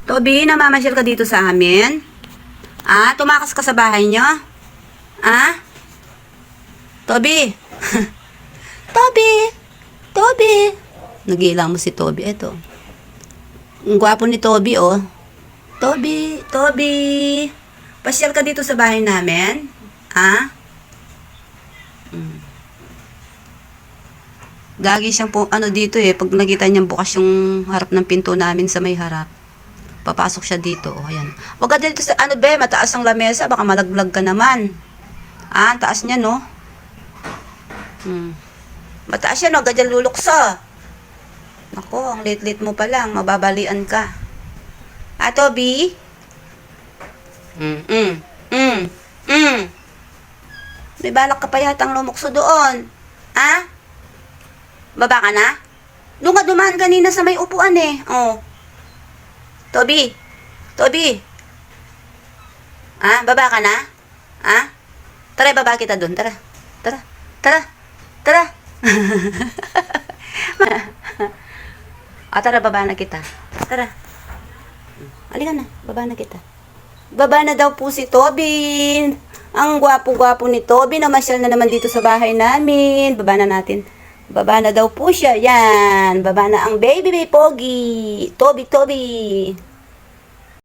Toby, namamasyal ka dito sa amin? Ah, tumakas ka sa bahay nyo? Ah? Toby? Toby! Toby! Nagilang mo si Toby. Eto. Ang gwapo ni Toby, oh. Toby! Toby! Pasyal ka dito sa bahay namin? Ah? Lagi siyang dito eh. Pag nakita niyang bukas yung harap ng pinto namin sa may harap. Papasok siya dito. Oh, ayan. Huwag ka dito sa, mataas ang lamesa. Baka malaglag ka naman. Ah, ang taas niya, no? Mataas siya, no? Agad yan lulukso. Ako, ang lit-lit mo pa lang. Mababalian ka. Ah, Toby? May balak ka pa yatang lumukso doon. Ah? Baba ka na? Doon ka dumaan kanina sa may upuan eh. Oh. Toby? Toby? Ah, baba ka na? Ah? Tara, baba kita doon. Tara. Tara. Tara. Tara. Tara, baba na kita. Tara. Halika na, baba na kita. Baba na daw po si Toby. Ang gwapo-gwapo ni Toby. Namasyal na naman dito sa bahay namin. Baba na natin. Baba na daw po siya. Yan. Baba na ang baby Pogi. Toby.